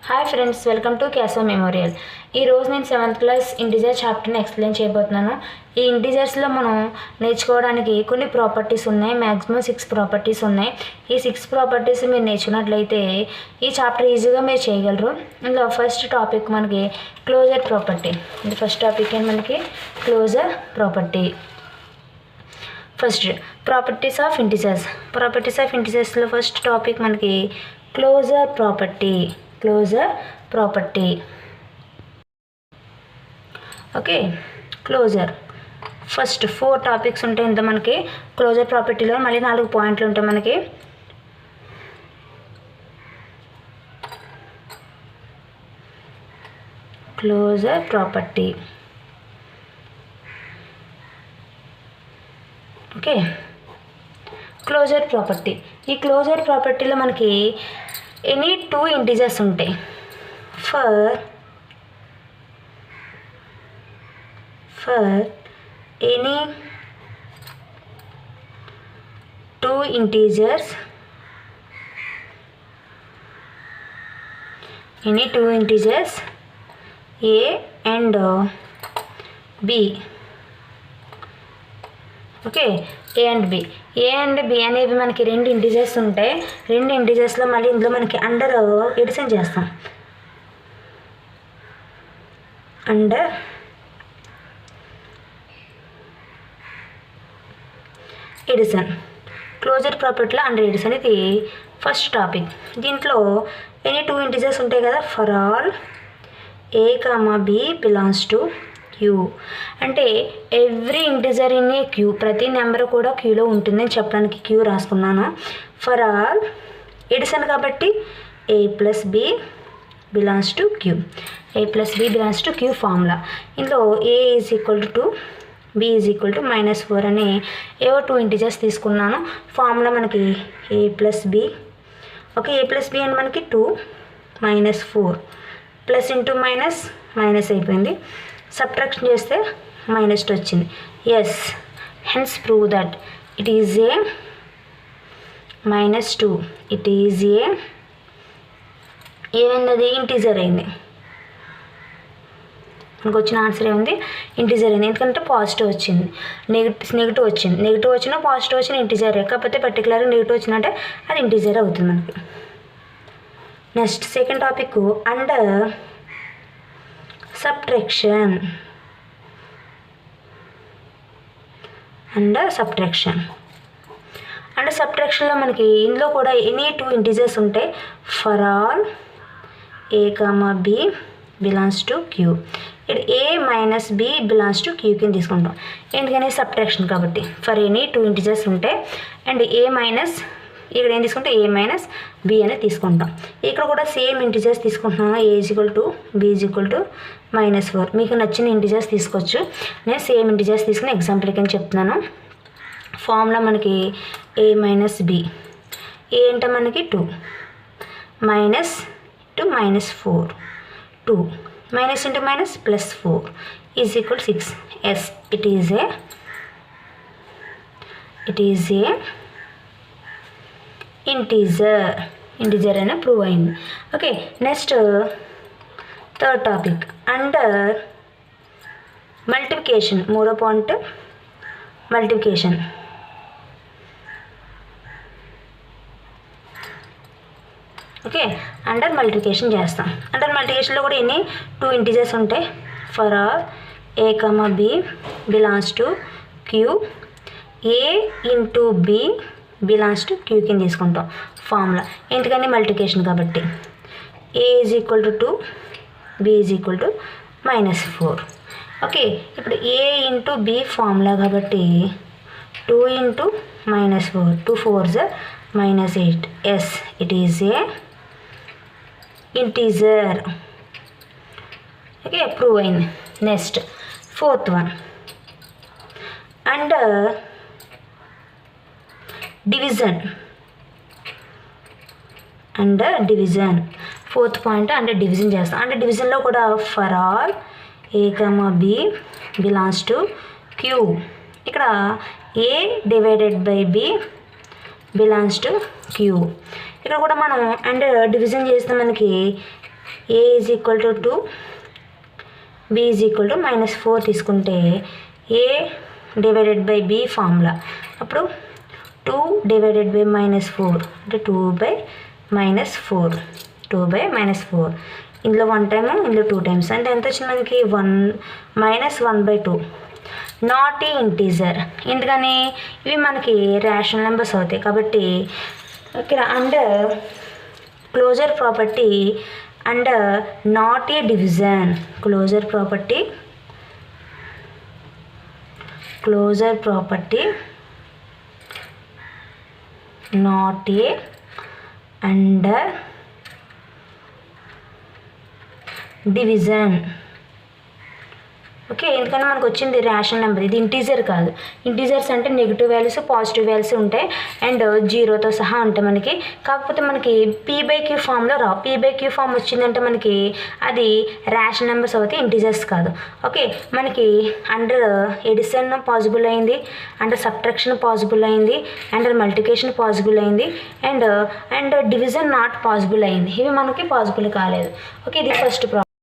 Hi friends, welcome to క్యాసో memorial. ఈరోజు నేను 7th class integer చాప్టర్ని explain చేయబోతున్నాను. ఈ ఇంటీజర్స్లో మనం నేర్చుకోవడానికి కొన్ని ప్రాపర్టీస్ ఉన్నాయి. మ్యాక్సిమం 6 ప్రాపర్టీస్ ఉన్నాయి. ఈ 6 ప్రాపర్టీస్ మీరు నేర్చుకున్నట్లయితే ఈ చాప్టర్ ఈజీగా మీరు చేయగలరు. ఇందులో ఫస్ట్ టాపిక్ మనకి క్లోజర్ ప్రాపర్టీ. ఇది ఫస్ట్ టాపిక్ ఏంటి మనకి closure property. First properties of integers. Properties of ఇంటీజర్స్లో ఫస్ట్ టాపిక్ మనకి closure property. Closure property. Okay, closure first 4 topics ఉంటాయి. ఇంత మనకి క్లోజర్ ప్రాపర్టీలో మళ్ళీ 4 పాయింట్లు ఉంటాయి మనకి. Closure property. Okay, closure property. ఈ క్లోజర్ ప్రాపర్టీలో మనకి ఎనీ 2 ఇంటీజర్స్ ఉంటాయి. For any 2 integers A and B. Okay, A and B అనేవి మనకి 2 ఇంటీజర్స్ ఉంటాయి. 2 ఇంటీజర్స్లో మళ్ళీ ఇందులో మనకి అండర్ ఎడిషన్ చేస్తాం. Under addition. క్లోజర్ ప్రాపర్టీలో అండర్ ఎడిషన్ ఇది ఫస్ట్ టాపిక్. దీంట్లో ఎనీ 2 ఇంటీజర్స్ ఉంటాయి కదా. For all A, B belongs to Q. అంటే every integer in a Q, ప్రతి నెంబర్ కూడా క్యూలో ఉంటుందని చెప్పడానికి క్యూ రాసుకున్నాను. ఫర్ ఆల్ ఎడిషన్ కాబట్టి A plus B belongs to Q. A plus B belongs to Q formula. ఇందులో A is equal to 2, B is equal to -4 అని ఏవో 2 ఇంటిజర్స్ తీసుకున్నాను. ఫార్ములా మనకి A plus B. Okay, A plus B అని మనకి 2 -4 plus into minus అయిపోయింది. Subtraction చేస్తే -2 వచ్చింది. Yes, hence prove that it is A -2. It is ఏమైంది? ఇంటీజర్ అయింది. మనకు వచ్చిన ఆన్సర్ ఏముంది? ఇంటీజర్ అయింది. ఎందుకంటే పాజిటివ్ వచ్చింది, నెగిటివ్ వచ్చింది. నెగిటివ్ వచ్చినా పాజిటివ్ వచ్చిన ఇంటీజర్. కాకపోతే పర్టికులర్గా నెగిటివ్ వచ్చిందంటే అది ఇంటీజర్ అవుతుంది మనకి. Next second topic under subtraction. Under సబ్ట్రాక్షన్లో మనకి ఇందులో కూడా ఎనీ 2 ఇంటీజర్స్ ఉంటాయి. For all A, B belongs to Q. ఇక్కడ A minus B belongs to Q కింద తీసుకుంటాం. ఎందుకని? సబ్ట్రాక్షన్ కాబట్టి. ఫర్ ఎనీ 2 ఇంటీజర్స్ ఉంటాయి అండ్ A మైనస్, ఇక్కడ ఏం తీసుకుంటే A మైనస్ B అనేది తీసుకుంటాం. ఇక్కడ కూడా సేమ్ ఇంటీజర్స్ తీసుకుంటున్నాను. A is equal to B is equal to -4. మీకు నచ్చిన ఇంటీజర్స్ తీసుకోవచ్చు. నేను సేమ్ ఇంటీజర్స్ తీసుకుని ఎగ్జాంపుల్కి అని చెప్తున్నాను. ఫార్ములా మనకి A మైనస్ B. ఏ అంటే మనకి 2 minus two -4, 2 minus into minus +4 is equal 6. Yes, it is a integer అయినా ప్రూవ్ అయింది. Okay, next third topic under multiplication. 3వ point multiplication. Okay, under multiplication చేస్తాం. అండర్ మల్టిప్లికేషన్లో కూడా ఎన్ని 2 ఇంటీజర్స్ ఉంటాయి. For all A, B belongs to Q. A into B belongs to Q కింద తీసుకుంటాం formula. ఎందుకని? మల్టిప్లికేషన్ కాబట్టి. A is equal to 2, B is equal to -4. Okay, ఇప్పుడు A into B formula కాబట్టి 2 into -4, 2 4s -8. Yes, it is a integer. Okay, prove అయింది. Next fourth one under division. Fourth point under division చేస్తాం. Under డివిజన్లో కూడా for all A, B belongs to Q. ఇక్కడ A divided by B belongs to Q. ఇక్కడ కూడా మనం and division చేస్తే మనకి A is equal to 2, B is equal to -4 తీసుకుంటే A divided by B formula. అప్పుడు 2 డివైడెడ్ బై -4 అంటే 2/-4, 2/-4. ఇందులో 1 టైము, ఇందులో 2 టైమ్స్ అంటే ఎంత వచ్చింది మనకి 1/2. నాట్ ఏ ఇంటీజర్, ఎందుకని ఇవి మనకి రేషనల్ నెంబర్స్ అవుతాయి కాబట్టి ఇక్కడ under closure property under not a division, closure property not a under division. Okay, ఎందుకంటే మనకు వచ్చింది రేషనల్ నెంబర్, ఇది ఇంటీజర్ కాదు. ఇంటీజర్స్ అంటే నెగిటివ్ వాల్యూస్, పాజిటివ్ వాల్యూస్ ఉంటాయి అండ్ 0తో సహా ఉంటాయి మనకి. కాకపోతే మనకి p/q ఫామ్లో రావు. p/q ఫామ్ వచ్చిందంటే మనకి అది రేషనల్ నెంబర్స్ అవుతాయి, ఇంటీజర్స్ కాదు. ఓకే, మనకి అండర్ ఎడిషన్ పాసిబుల్ అయింది, అండర్ సబ్ట్రాక్షన్ పాసిబుల్ అయింది, అండర్ మల్టిప్లికేషన్ పాసిబుల్ అయింది అండ్ డివిజన్ నాట్ పాసిబుల్ అయింది. ఇవి మనకి పాసిబుల్ కాలేదు. ఓకే, ఇది ఫస్ట్ ప్రాబ్లం.